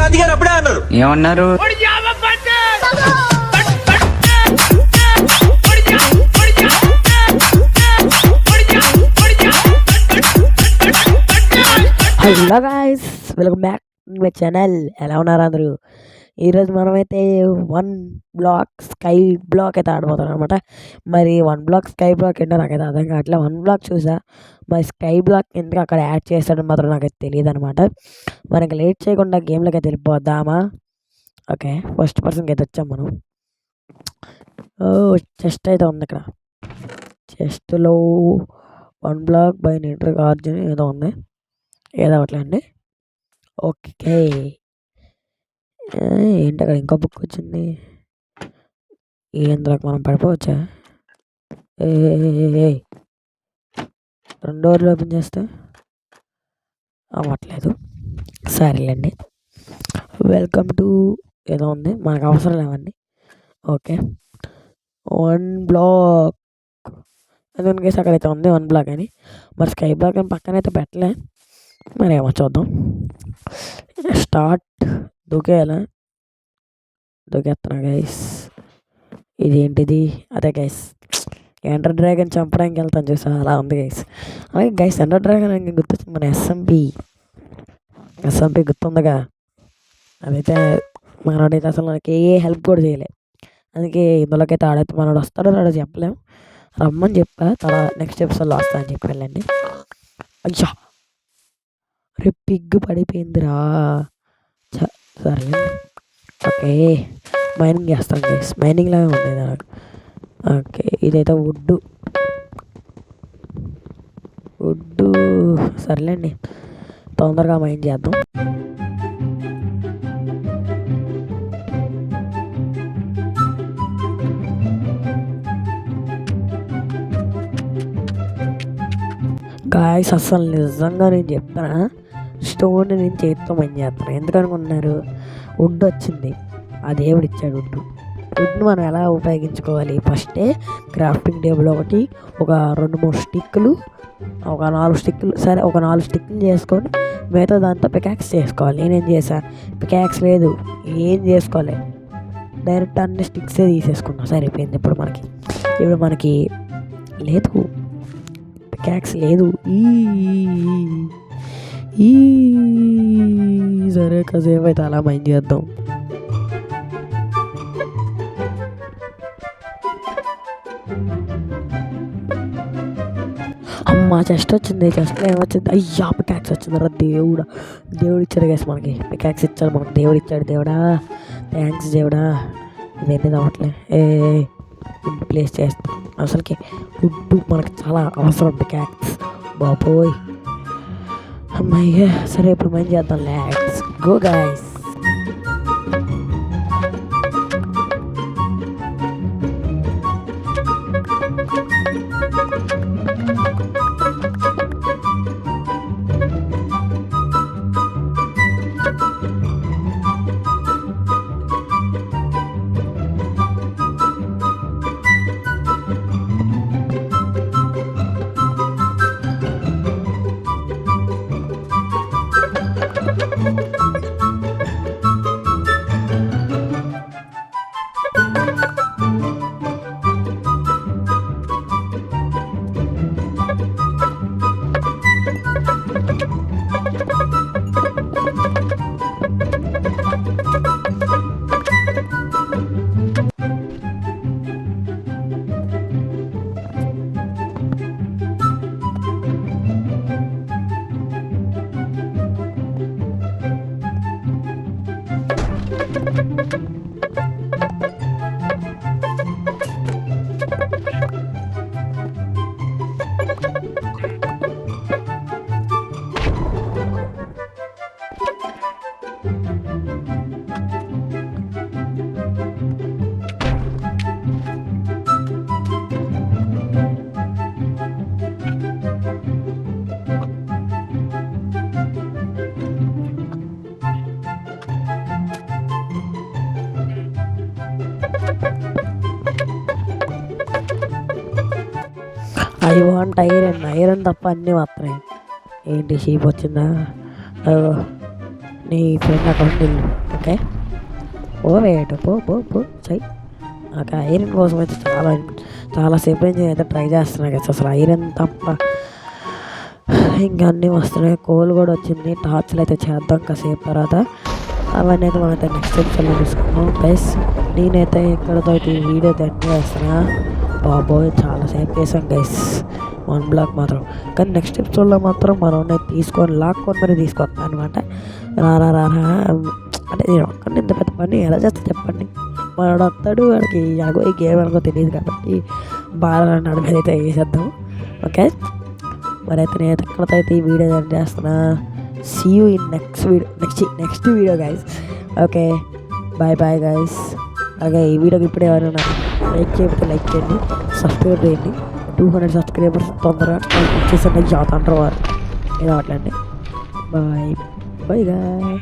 గాంధీ గారు అప్పుడే అన్నారు. ఏమన్నారు? Hello guys, welcome back my channel. ఎలా ఉన్నారు అందరూ? ఈరోజు మనమైతే స్కై బ్లాక్ అయితే ఆడబోతున్నాం అనమాట. మరి స్కై బ్లాక్ ఏంటో నాకైతే అర్థం కావట్లేదు. బ్లాక్ చూసా, మరి స్కై బ్లాక్ ఎందుకు అక్కడ యాడ్ చేస్తాడని మాత్రం నాకైతే తెలియదు అనమాట. మనకి లేట్ చేయకుండా గేమ్లోకి అయితే వెళ్ళిపోద్దామా? ఓకే, ఫస్ట్ పర్సన్కి అయితే వచ్చాం మనం. చెస్ట్ అయితే ఉంది ఇక్కడ. చెస్ట్లో బ్లాక్ బై నీటర్ ఆర్జిన్ ఏదో ఉంది, ఏదో ఒకట్లేండి. ఓకే, ఏంటి అక్కడ ఇంకో బుక్ వచ్చింది. ఇందులోకి మనం పడిపోవచ్చా? రెండు డోర్లు ఓపెన్ చేస్తే అవ్వట్లేదు. సరేలేండి, వెల్కమ్ టు ఏదో ఉంది, మనకు అవసరం లేవండి. ఓకే, బ్లాక్ అదే కేసు అక్కడైతే ఉంది బ్లాక్ అని. మరి స్కై బ్లాక్ అని పక్కన అయితే పెట్టలే, మరి ఏమో చూద్దాం. స్టార్ట్. దూకేయాలా? దూకేస్తున్నా గైస్. ఇదేంటిది? అదే గైస్, ఎండర్ డ్రాగన్ చంపడానికి వెళ్తాను చూసా, అలా ఉంది గైస్. అలాగే గైస్, ఎండర్ డ్రాగన్ అని గుర్తొచ్చింది, మన ఎస్ఎంపి గుర్తుందిగా. అదైతే మనోడైతే అసలు మనకి ఏ హెల్ప్ కూడా చేయలే. అందుకే ఇందులోకైతే ఆడైతే మనోడు వస్తాడో రాడో చెప్పలేము. రమ్మని చెప్పా, నెక్స్ట్ ఎపిసోడ్లో వస్తా అని చెప్పి వెళ్ళండి. అయ్యా, రేపు పిగ్గు పడిపోయిందిరా. సరే, ఓకే, మైనింగ్ చేస్తాను గైస్. మైనింగ్ లాగా ఉంది నాకు. ఓకే, ఇదైతే వుడ్డు. సర్లేండి, తొందరగా మైన్ చేద్దాం. గాయస్, అసలు నిజంగా నేను చెప్తాను, స్టోన్ నేను చేతితో మైన్ చేస్తాను. ఎందుకనుకుంటున్నారు? వుడ్ వచ్చింది, ఆ దేవుడు ఇచ్చాడు వుడ్ని మనం ఎలా ఉపయోగించుకోవాలి? ఫస్టే క్రాఫ్టింగ్ టేబుల్ ఒకటి, ఒక 2-3 స్టిక్కులు, ఒక 4 స్టిక్కులు, సరే ఒక 4 స్టిక్కులు చేసుకొని మిగతా దాంతో పికాక్స్ చేసుకోవాలి. నేనేం చేసా, పికాక్స్ లేదు, ఏం చేసుకోవాలి, డైరెక్ట్ అన్ని స్టిక్సే తీసేసుకున్నా, సరిపోయింది. ఇప్పుడు మనకి లేదు, పికాక్స్ లేదు. సరే, కాసేపు అయితే అలా మైండ్ చేద్దాం. అమ్మ, చెస్ట్ వచ్చింది. చెస్ట్లో ఏమొచ్చింది? అయ్యా, పికాక్స్ వచ్చింది రా. దేవుడు ఇచ్చాడు గైస్, మనకి పికాక్స్ ఇచ్చాడు, మనకి దేవుడు ఇచ్చాడు. దేవుడా, థ్యాంక్స్ దేవుడా. ఇదేంటి అవ్వట్లే, ప్లేస్ చేస్తాం. అసలుకి వుడ్ మనకి చాలా అవసరం, పికాక్స్. బాబోయ్, అమ్మాయ్యా. సరే, ఇప్పుడు మైండ్ చేద్దాం. Let's go guys. I want iron తప్ప అన్నీ వస్తున్నాయి. ఏంటి షీప్ వచ్చిందా? నీ ఫ్రెండ్ అకౌంట్ వెళ్ళు. ఓకే ఓ వేట పో పో పో చెయ్యి. ఓకే ఐరన్ కోసం అయితే చాలాసేపు నుంచి అయితే ట్రై చేస్తున్నా కదా అసలు ఐరన్ తప్ప ఇంకా అన్నీ వస్తున్నాయి. కోల్ కూడా వచ్చింది. టార్చ్లు అయితే చేద్దాం కాసేపు తర్వాత. అవన్నీ అయితే మనమైతే నెక్స్ట్ ఎపిసోడ్లో చూసుకున్నాం ప్లస్ నేనైతే ఎక్కడితో అయితే ఈ వీడియో అయితే ఎండ్ చేస్తున్నా. బాబోయ్ చాలాసేపు చేసాం గైస్ 1 బ్లాక్ మాత్రం. కానీ నెక్స్ట్ ఎపిసోడ్లో మాత్రం మనం తీసుకొని లాక్కొని మరి తీసుకొస్తాను అనమాట. రారా అంటే నేను ఒక్కడిని ఇంత పెద్ద పని ఎలా చేస్తా చెప్పండి. వాడు వస్తాడు, వాడికి ఎలాగో ఈ గేమ్ ఎలాగో తెలియదు కాబట్టి బాగా నడిపి అయితే వేసేద్దాం. ఓకే మరి అయితే నేనైతే ఎక్కడితో అయితే ఈ వీడియో ఎండ్ చేస్తున్నా. See you in next video guys. Okay bye guys. అలాగే ఈ వీడియోకి ఇప్పుడే ఎవరైనా లైక్ చేయకపోతే లైక్ చేయండి, సబ్స్క్రైబ్ చేయండి. 200 సబ్స్క్రైబర్స్ తొందరగా వచ్చేసరికి జాతర అంటారు వారు. ఏదో అట్లండి. Bye guy.